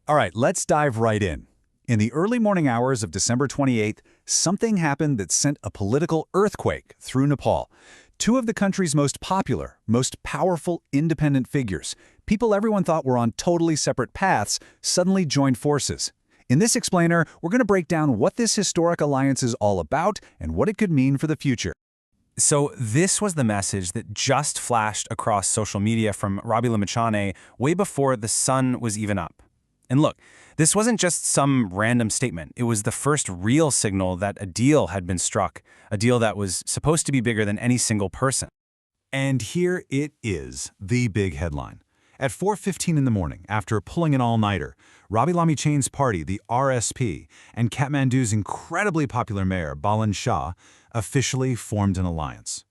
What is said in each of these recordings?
All right, let's dive right in. In the early morning hours of December 28th, something happened that sent a political earthquake through Nepal. Two of the country's most popular, most powerful independent figures, people everyone thought were on totally separate paths, suddenly joined forces. In this explainer, we're going to break down what this historic alliance is all about and what it could mean for the future. So this was the message that just flashed across social media from Rabi Lamichhane way before the sun was even up. And look, this wasn't just some random statement. It was the first real signal that a deal had been struck, a deal that was supposed to be bigger than any single person. And here it is, the big headline. At 4:15 in the morning, after pulling an all-nighter, Rabi Lamichhane's party, the RSP, and Kathmandu's incredibly popular mayor, Balen Shah, officially formed an alliance.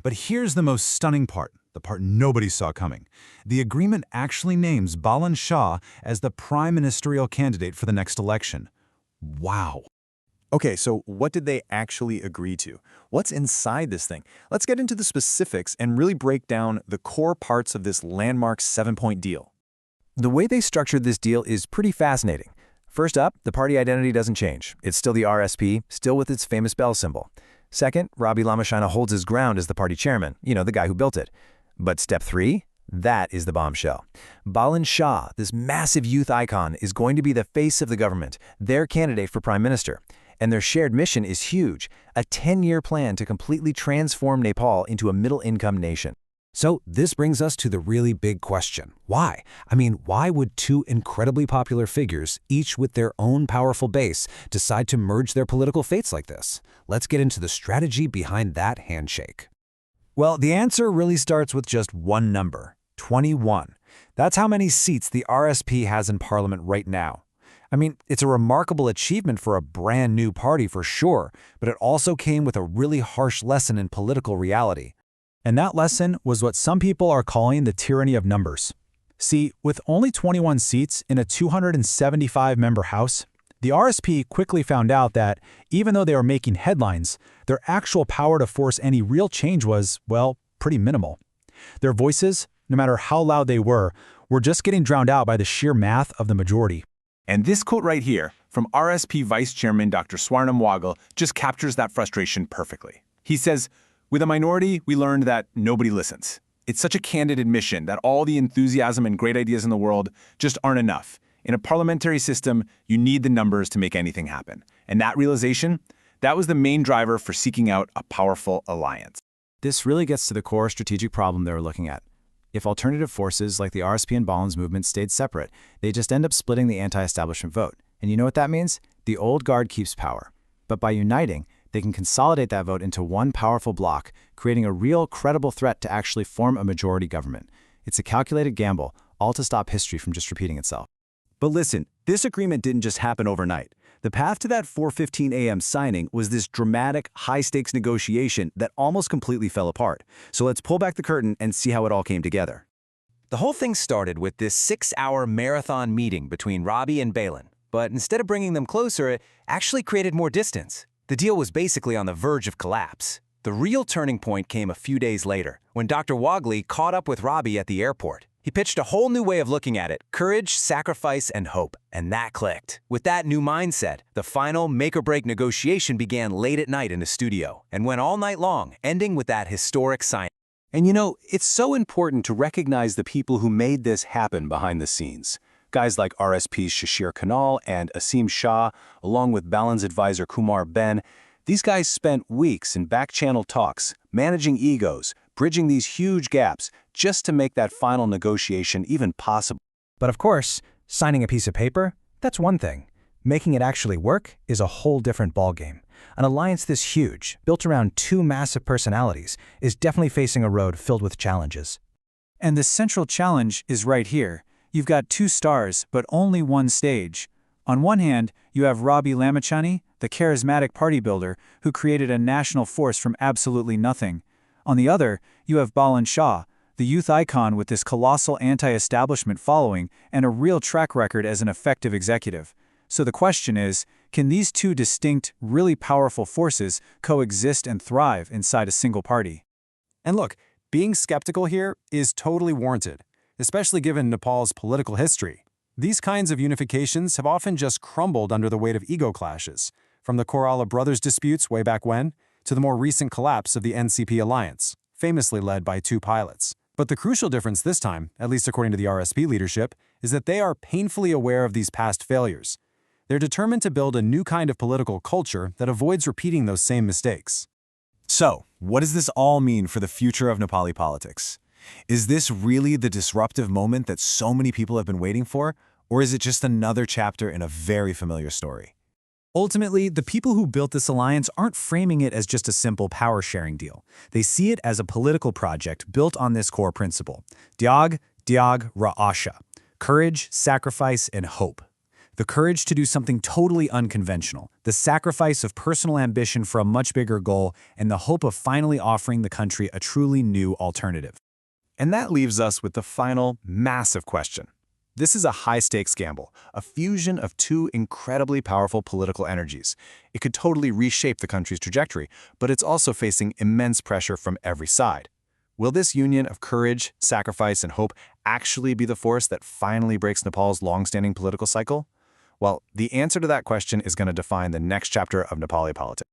But here's the most stunning part, the part nobody saw coming. The agreement actually names Balen Shah as the prime ministerial candidate for the next election. Wow. Okay, so what did they actually agree to? What's inside this thing? Let's get into the specifics and really break down the core parts of this landmark 7-point deal. The way they structured this deal is pretty fascinating. First up, the party identity doesn't change. It's still the RSP, still with its famous bell symbol. Second, Rabi Lamichhane holds his ground as the party chairman, the guy who built it. But step 3, that is the bombshell. Balen Shah, this massive youth icon, is going to be the face of the government, their candidate for prime minister. And their shared mission is huge, a 10-year plan to completely transform Nepal into a middle-income nation. So this brings us to the really big question. Why? Why would two incredibly popular figures, each with their own powerful base, decide to merge their political fates like this? Let's get into the strategy behind that handshake. Well, the answer really starts with just one number, 21. That's how many seats the RSP has in parliament right now. It's a remarkable achievement for a brand new party for sure, but it also came with a really harsh lesson in political reality. And that lesson was what some people are calling the tyranny of numbers. See, with only 21 seats in a 275-member House, the RSP quickly found out that even though they were making headlines, their actual power to force any real change was, well, pretty minimal. Their voices, no matter how loud they were just getting drowned out by the sheer math of the majority. And this quote right here from RSP Vice Chairman Dr. Swarnam Waghel just captures that frustration perfectly. He says, "With a minority, we learned that nobody listens. It's such a candid admission that all the enthusiasm and great ideas in the world just aren't enough. In a parliamentary system, you need the numbers to make anything happen." And that realization, that was the main driver for seeking out a powerful alliance. This really gets to the core strategic problem they were looking at. If alternative forces like the RSP and Balen's movement stayed separate, they just end up splitting the anti-establishment vote. And you know what that means? The old guard keeps power. But by uniting, they can consolidate that vote into one powerful bloc, creating a real, credible threat to actually form a majority government. It's a calculated gamble, all to stop history from just repeating itself. But listen, this agreement didn't just happen overnight. The path to that 4:15 a.m. signing was this dramatic, high-stakes negotiation that almost completely fell apart. So let's pull back the curtain and see how it all came together. The whole thing started with this 6-hour marathon meeting between Rabi and Balen. But instead of bringing them closer, it actually created more distance. The deal was basically on the verge of collapse. The real turning point came a few days later, when Dr. Waghel caught up with Rabi at the airport. He pitched a whole new way of looking at it: courage, sacrifice, and hope. And that clicked. With that new mindset, the final make-or-break negotiation began late at night in the studio and went all night long, ending with that historic signing. And it's so important to recognize the people who made this happen behind the scenes. Guys like RSP's Shashir Kanal and Asim Shah, along with Balen's advisor Kumar Ben, these guys spent weeks in back-channel talks, managing egos, bridging these huge gaps, just to make that final negotiation even possible. But of course, signing a piece of paper, that's one thing. Making it actually work is a whole different ballgame. An alliance this huge, built around two massive personalities, is definitely facing a road filled with challenges. And the central challenge is right here. You've got two stars, but only one stage. On one hand, you have Rabi Lamichhane, the charismatic party builder who created a national force from absolutely nothing. On the other, you have Balen Shah, the youth icon with this colossal anti-establishment following and a real track record as an effective executive. So the question is, can these two distinct, really powerful forces coexist and thrive inside a single party? And look, being skeptical here is totally warranted, especially given Nepal's political history. These kinds of unifications have often just crumbled under the weight of ego clashes, from the Korala brothers disputes way back when to the more recent collapse of the NCP alliance, famously led by 2 pilots. But the crucial difference this time, at least according to the RSP leadership, is that they are painfully aware of these past failures. They're determined to build a new kind of political culture that avoids repeating those same mistakes. So, what does this all mean for the future of Nepali politics? Is this really the disruptive moment that so many people have been waiting for, or is it just another chapter in a very familiar story? Ultimately, the people who built this alliance aren't framing it as just a simple power-sharing deal. They see it as a political project built on this core principle: Dyag, Dyag, Ra-Asha. Courage, sacrifice, and hope. The courage to do something totally unconventional, the sacrifice of personal ambition for a much bigger goal, and the hope of finally offering the country a truly new alternative. And that leaves us with the final, massive question. This is a high-stakes gamble, a fusion of 2 incredibly powerful political energies. It could totally reshape the country's trajectory, but it's also facing immense pressure from every side. Will this union of courage, sacrifice, and hope actually be the force that finally breaks Nepal's long-standing political cycle? Well, the answer to that question is going to define the next chapter of Nepali politics.